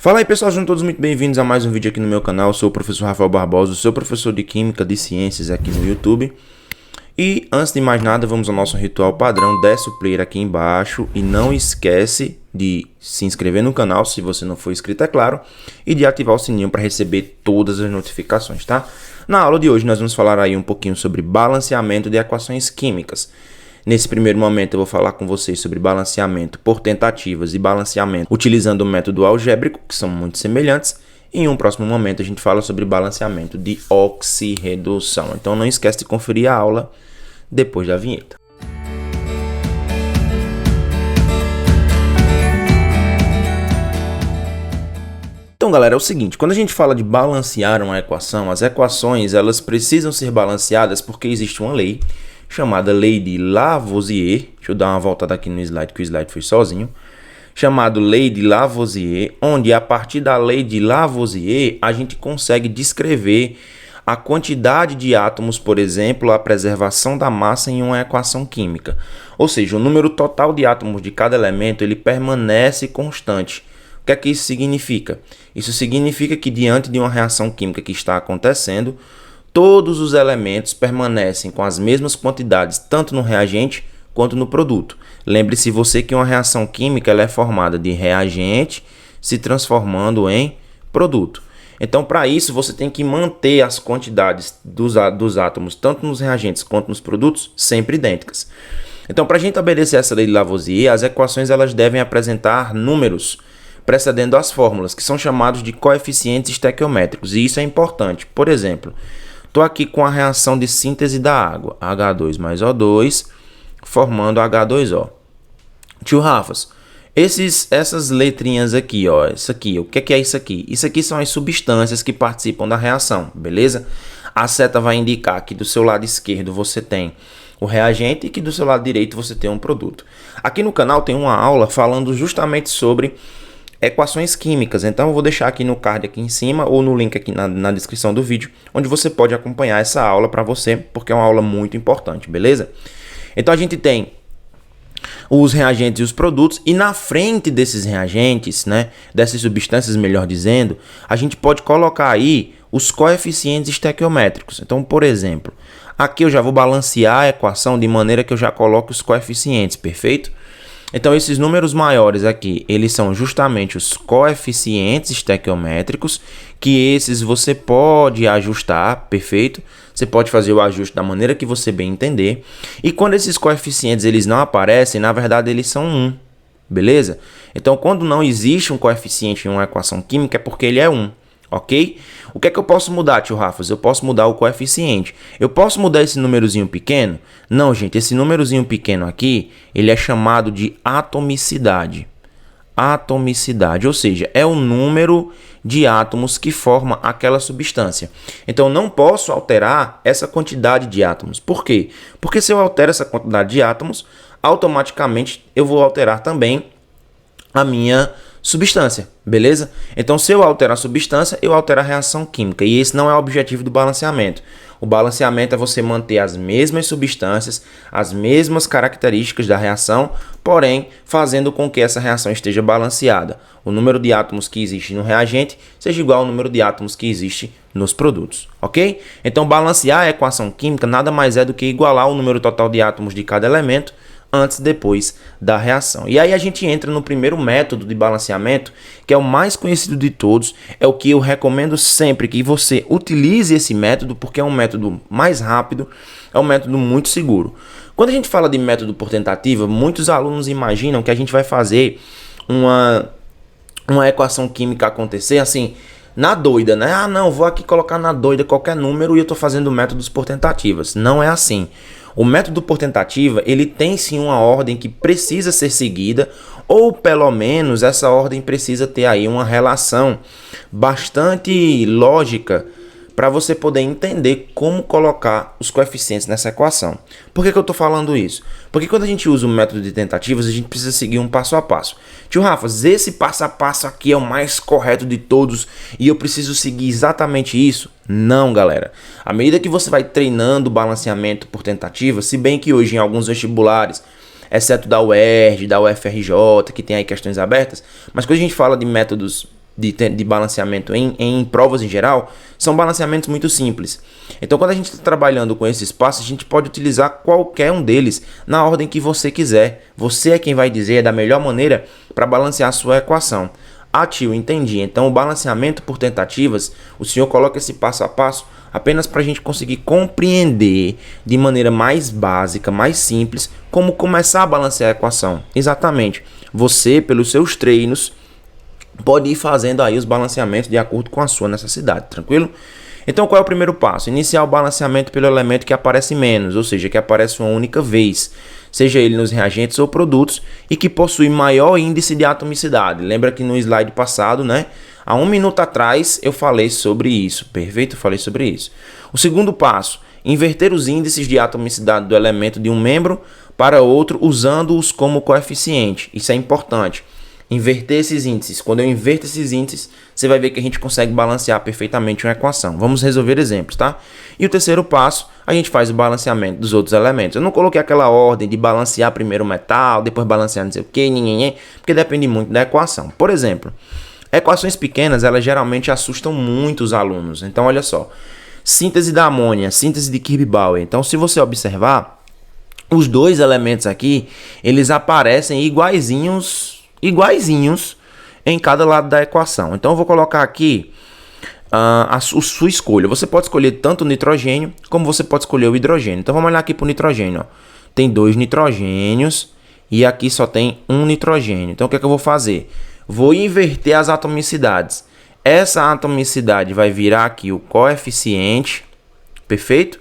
Fala aí pessoal, sejam todos muito bem-vindos a mais um vídeo aqui no meu canal. Eu sou o professor Rafael Barbosa, sou professor de Química de Ciências aqui no YouTube. E antes de mais nada, vamos ao nosso ritual padrão. Desce o player aqui embaixo e não esquece de se inscrever no canal se você não for inscrito, é claro, e de ativar o sininho para receber todas as notificações, tá? Na aula de hoje nós vamos falar aí um pouquinho sobre balanceamento de equações químicas. Nesse primeiro momento eu vou falar com vocês sobre balanceamento por tentativas e balanceamento utilizando o método algébrico, que são muito semelhantes. E em um próximo momento a gente fala sobre balanceamento de oxirredução. Então não esquece de conferir a aula depois da vinheta. Então galera, é o seguinte, quando a gente fala de balancear uma equação, as equações elas precisam ser balanceadas porque existe uma lei chamada Lei de Lavoisier. Deixa eu dar uma voltada aqui no slide, que o slide foi sozinho. Chamado Lei de Lavoisier, onde a partir da Lei de Lavoisier a gente consegue descrever a quantidade de átomos, por exemplo, a preservação da massa em uma equação química. Ou seja, o número total de átomos de cada elemento ele permanece constante. O que é que isso significa? Isso significa que diante de uma reação química que está acontecendo, todos os elementos permanecem com as mesmas quantidades, tanto no reagente quanto no produto. Lembre-se você que uma reação química ela é formada de reagente se transformando em produto. Então, para isso, você tem que manter as quantidades dos átomos, tanto nos reagentes quanto nos produtos, sempre idênticas. Então, para a gente obedecer essa lei de Lavoisier, as equações elas devem apresentar números precedendo as fórmulas, que são chamados de coeficientes estequiométricos. E isso é importante. Por exemplo, estou aqui com a reação de síntese da água, H2 mais O2, formando H2O. Tio Rafas, essas letrinhas aqui, ó, isso aqui, o que é isso aqui? Isso aqui são as substâncias que participam da reação, beleza? A seta vai indicar que do seu lado esquerdo você tem o reagente e que do seu lado direito você tem um produto. Aqui no canal tem uma aula falando justamente sobre equações químicas, então eu vou deixar aqui no card aqui em cima ou no link aqui na descrição do vídeo, onde você pode acompanhar essa aula para você, porque é uma aula muito importante, beleza? Então a gente tem os reagentes e os produtos, e na frente desses reagentes, né, dessas substâncias, melhor dizendo, a gente pode colocar aí os coeficientes estequiométricos. Então, por exemplo, aqui eu já vou balancear a equação de maneira que eu já coloque os coeficientes, perfeito? Então, esses números maiores aqui, eles são justamente os coeficientes estequiométricos, que esses você pode ajustar, perfeito? Você pode fazer o ajuste da maneira que você bem entender. E quando esses coeficientes eles não aparecem, na verdade eles são 1, beleza? Então, quando não existe um coeficiente em uma equação química, é porque ele é 1. Ok? O que é que eu posso mudar, tio Rafas? Eu posso mudar o coeficiente. Eu posso mudar esse númerozinho pequeno? Não, gente. Esse númerozinho pequeno aqui, ele é chamado de atomicidade. Atomicidade, ou seja, é o número de átomos que forma aquela substância. Então, não posso alterar essa quantidade de átomos. Por quê? Porque se eu altero essa quantidade de átomos, automaticamente eu vou alterar também a minha substância, beleza? Então, se eu alterar a substância, eu altero a reação química. E esse não é o objetivo do balanceamento. O balanceamento é você manter as mesmas substâncias, as mesmas características da reação, porém, fazendo com que essa reação esteja balanceada. O número de átomos que existe no reagente seja igual ao número de átomos que existe nos produtos, ok? Então, balancear a equação química nada mais é do que igualar o número total de átomos de cada elemento antes e depois da reação. E aí a gente entra no primeiro método de balanceamento, que é o mais conhecido de todos, é o que eu recomendo sempre que você utilize esse método, porque é um método mais rápido, é um método muito seguro. Quando a gente fala de método por tentativa, muitos alunos imaginam que a gente vai fazer uma equação química acontecer assim, na doida, né? Ah, não, vou aqui colocar na doida qualquer número e eu estou fazendo métodos por tentativas. Não é assim. O método por tentativa, ele tem sim uma ordem que precisa ser seguida, ou pelo menos essa ordem precisa ter aí uma relação bastante lógica para você poder entender como colocar os coeficientes nessa equação. Por que eu estou falando isso? Porque quando a gente usa o método de tentativas, a gente precisa seguir um passo a passo. Tio Rafas, esse passo a passo aqui é o mais correto de todos e eu preciso seguir exatamente isso? Não, galera. À medida que você vai treinando o balanceamento por tentativa, se bem que hoje em alguns vestibulares, exceto da UERJ, da UFRJ, que tem aí questões abertas, mas quando a gente fala de métodos de balanceamento em provas em geral são balanceamentos muito simples. Então, quando a gente está trabalhando com esses passos, a gente pode utilizar qualquer um deles na ordem que você quiser. Você é quem vai dizer da melhor maneira para balancear a sua equação. Ah, tio, entendi. Então, o balanceamento por tentativas, o senhor coloca esse passo a passo apenas para a gente conseguir compreender de maneira mais básica, mais simples, como começar a balancear a equação. Exatamente. Você, pelos seus treinos, pode ir fazendo aí os balanceamentos de acordo com a sua necessidade, tranquilo? Então, qual é o primeiro passo? Iniciar o balanceamento pelo elemento que aparece menos, ou seja, que aparece uma única vez, seja ele nos reagentes ou produtos, e que possui maior índice de atomicidade. Lembra que no slide passado, né? Há 1 minuto atrás eu falei sobre isso, perfeito? Eu falei sobre isso. O segundo passo, inverter os índices de atomicidade do elemento de um membro para outro, usando-os como coeficiente. Isso é importante. Inverter esses índices. Quando eu inverto esses índices, você vai ver que a gente consegue balancear perfeitamente uma equação. Vamos resolver exemplos, tá? E o terceiro passo, a gente faz o balanceamento dos outros elementos. Eu não coloquei aquela ordem de balancear primeiro o metal, depois balancear não sei o que, porque depende muito da equação. Por exemplo, equações pequenas, elas geralmente assustam muito os alunos. Então, olha só. Síntese da amônia, síntese de Kirby-Bauer. Então, se você observar, os dois elementos aqui, eles aparecem iguaizinhos em cada lado da equação. Então eu vou colocar aqui a sua escolha. Você pode escolher tanto o nitrogênio como você pode escolher o hidrogênio. Então vamos olhar aqui para o nitrogênio. Ó. Tem 2 nitrogênios e aqui só tem um nitrogênio. Então o que é que eu vou fazer? Vou inverter as atomicidades. Essa atomicidade vai virar aqui o coeficiente, perfeito?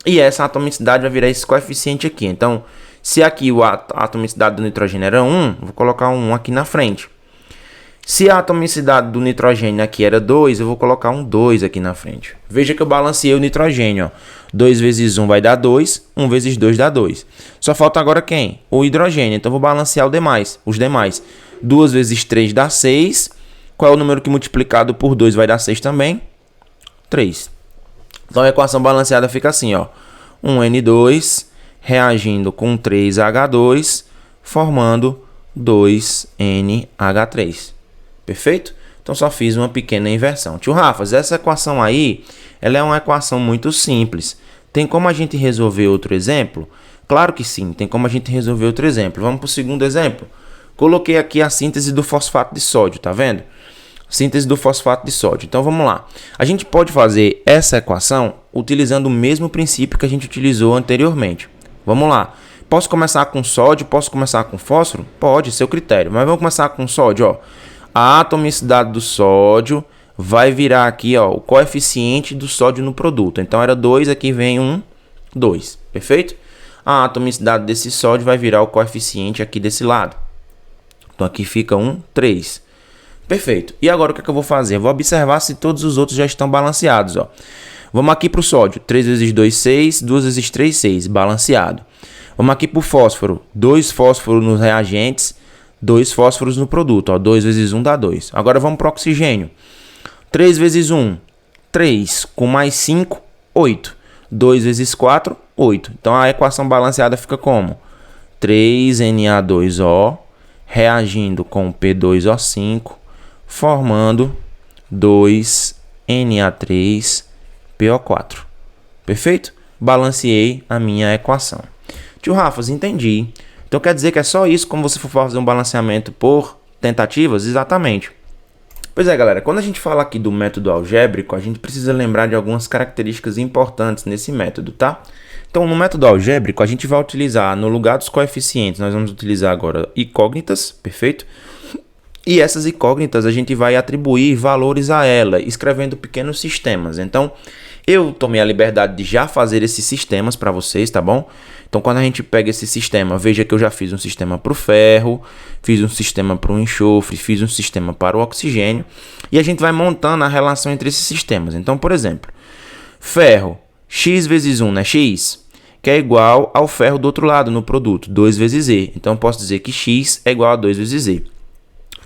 E essa atomicidade vai virar esse coeficiente aqui. Então, se aqui a atomicidade do nitrogênio era 1, vou colocar um 1 aqui na frente. Se a atomicidade do nitrogênio aqui era 2, eu vou colocar um 2 aqui na frente. Veja que eu balanceei o nitrogênio. Ó. 2 vezes 1 vai dar 2, 1 vezes 2 dá 2. Só falta agora quem? O hidrogênio. Então, eu vou balancear os demais. 2 vezes 3 dá 6. Qual é o número que multiplicado por 2 vai dar 6 também? 3. Então, a equação balanceada fica assim, ó. 1N2 reagindo com 3H2, formando 2NH3. Perfeito? Então, só fiz uma pequena inversão. Tio Rafas, essa equação aí, ela é uma equação muito simples. Tem como a gente resolver outro exemplo? Claro que sim, tem como a gente resolver outro exemplo. Vamos para o segundo exemplo. Coloquei aqui a síntese do fosfato de sódio, tá vendo? Síntese do fosfato de sódio. Então, vamos lá. A gente pode fazer essa equação utilizando o mesmo princípio que a gente utilizou anteriormente. Vamos lá. Posso começar com sódio? Posso começar com fósforo? Pode, seu critério. Mas vamos começar com sódio, ó. A atomicidade do sódio vai virar aqui, ó, o coeficiente do sódio no produto. Então, era 2, aqui vem 1, 2. Perfeito? A atomicidade desse sódio vai virar o coeficiente aqui desse lado. Então, aqui fica 1, 3. Perfeito. E agora, o que é que eu vou fazer? Eu vou observar se todos os outros já estão balanceados, ó. Vamos aqui para o sódio. 3 vezes 2, 6. 2 vezes 3, 6. Balanceado. Vamos aqui para o fósforo. 2 fósforos nos reagentes, 2 fósforos no produto. Ó. 2 vezes 1 dá 2. Agora vamos para o oxigênio. 3 vezes 1, 3. Com mais 5, 8. 2 vezes 4, 8. Então a equação balanceada fica como? 3Na2O reagindo com P2O5, formando 2Na3PO4. Perfeito? Balanceei a minha equação. Tio Rafas, entendi. Então quer dizer que é só isso como você for fazer um balanceamento por tentativas? Exatamente. Pois é, galera, quando a gente fala aqui do método algébrico, a gente precisa lembrar de algumas características importantes nesse método, tá? Então, no método algébrico, a gente vai utilizar, no lugar dos coeficientes, nós vamos utilizar agora incógnitas, perfeito? E essas incógnitas a gente vai atribuir valores a ela, escrevendo pequenos sistemas. Então, eu tomei a liberdade de já fazer esses sistemas para vocês, tá bom? Então, quando a gente pega esse sistema, veja que eu já fiz um sistema para o ferro, fiz um sistema para o enxofre, fiz um sistema para o oxigênio, e a gente vai montando a relação entre esses sistemas. Então, por exemplo, ferro, x vezes 1, né? X, que é igual ao ferro do outro lado no produto, 2 vezes E. Então, eu posso dizer que x é igual a 2 vezes E.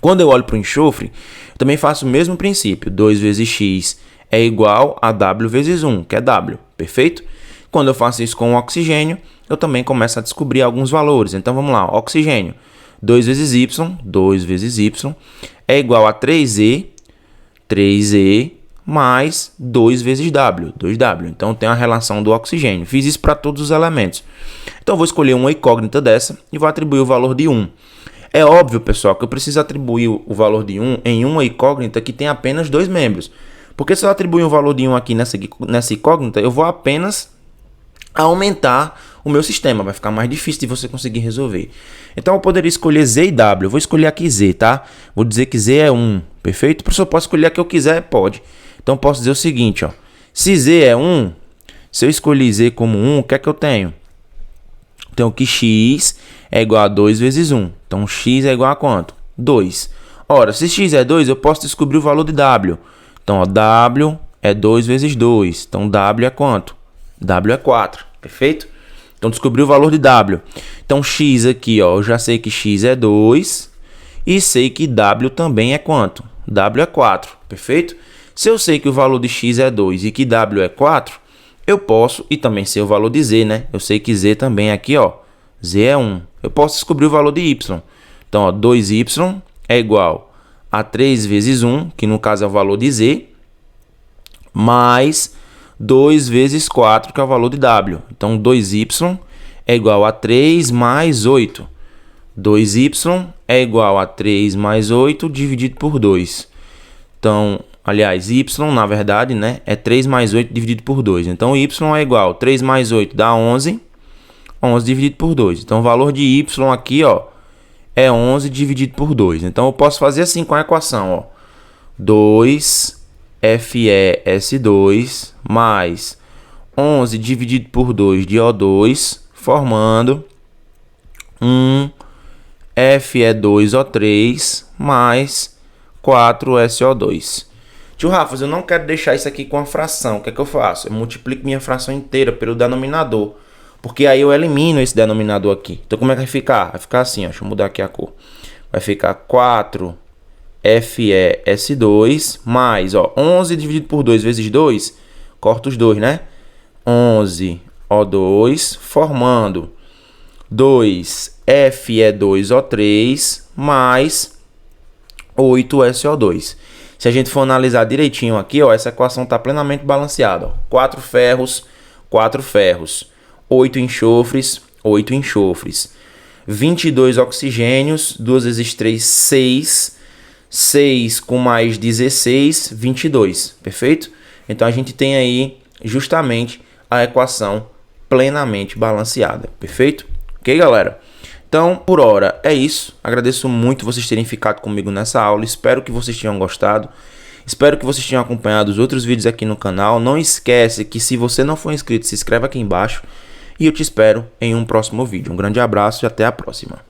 Quando eu olho para o enxofre, eu também faço o mesmo princípio. 2 vezes x é igual a W vezes 1, que é W. Perfeito? Quando eu faço isso com o oxigênio, eu também começo a descobrir alguns valores. Então, vamos lá. Oxigênio. 2 vezes Y é igual a 3E 3E mais 2 vezes W, 2W. Então tem a relação do oxigênio. Fiz isso para todos os elementos. Então eu vou escolher uma incógnita dessa e vou atribuir o valor de 1. É óbvio, pessoal, que eu preciso atribuir o valor de 1 em uma incógnita que tem apenas 2 membros. Porque se eu atribuir um valor de 1 aqui nessa incógnita, eu vou apenas aumentar o meu sistema. Vai ficar mais difícil de você conseguir resolver. Então eu poderia escolher Z e W. Eu vou escolher aqui Z, tá? Vou dizer que Z é 1, perfeito? O professor pode escolher a que eu quiser? Pode. Então eu posso dizer o seguinte, ó. Se Z é 1, se eu escolher Z como 1, o que é que eu tenho? Então que X é igual a 2 vezes 1. Então X é igual a quanto? 2. Ora, se X é 2, eu posso descobrir o valor de W. Então, ó, W é 2 vezes 2. Então W é quanto? W é 4. Perfeito? Então descobri o valor de W. Então X aqui, ó, eu já sei que X é 2. E sei que W também é quanto? W é 4. Perfeito? Se eu sei que o valor de X é 2 e que W é 4, eu posso, e também sei o valor de Z, né? Eu sei que Z também aqui, ó, Z é 1. Eu posso descobrir o valor de Y. Então, ó, 2Y é igual a 3 vezes 1, que no caso é o valor de Z, mais 2 vezes 4, que é o valor de W. Então, 2Y é igual a 3 mais 8. 2Y é igual a 3 mais 8 dividido por 2. Então, aliás, Y, na verdade, né, é 3 mais 8 dividido por 2. Então, Y é igual a 3 mais 8 dá 11. 11 dividido por 2. Então, o valor de Y aqui, ó, é 11 dividido por 2. Então, eu posso fazer assim com a equação, ó. 2FeS2 mais 11 dividido por 2 de O2, formando 1Fe2O3 mais 4SO2. Tio Rafa, eu não quero deixar isso aqui com a fração. O que é que eu faço? Eu multiplico minha fração inteira pelo denominador. Porque aí eu elimino esse denominador aqui. Então como é que vai ficar? Vai ficar assim, ó. Deixa eu mudar aqui a cor. Vai ficar 4FeS2 mais, ó, 11 dividido por 2 vezes 2. Corta os dois, né? 11O2 formando 2Fe2O3 mais 8SO2. Se a gente for analisar direitinho aqui, ó, essa equação está plenamente balanceada. Ó. 4 ferros, 4 ferros. 8 enxofres, 8 enxofres. 22 oxigênios, 2 vezes 3, 6. 6 com mais 16, 22. Perfeito? Então a gente tem aí justamente a equação plenamente balanceada. Perfeito? Ok, galera? Então, por hora é isso. Agradeço muito vocês terem ficado comigo nessa aula. Espero que vocês tenham gostado. Espero que vocês tenham acompanhado os outros vídeos aqui no canal. Não esquece que se você não for inscrito, se inscreve aqui embaixo. E eu te espero em um próximo vídeo. Um grande abraço e até a próxima.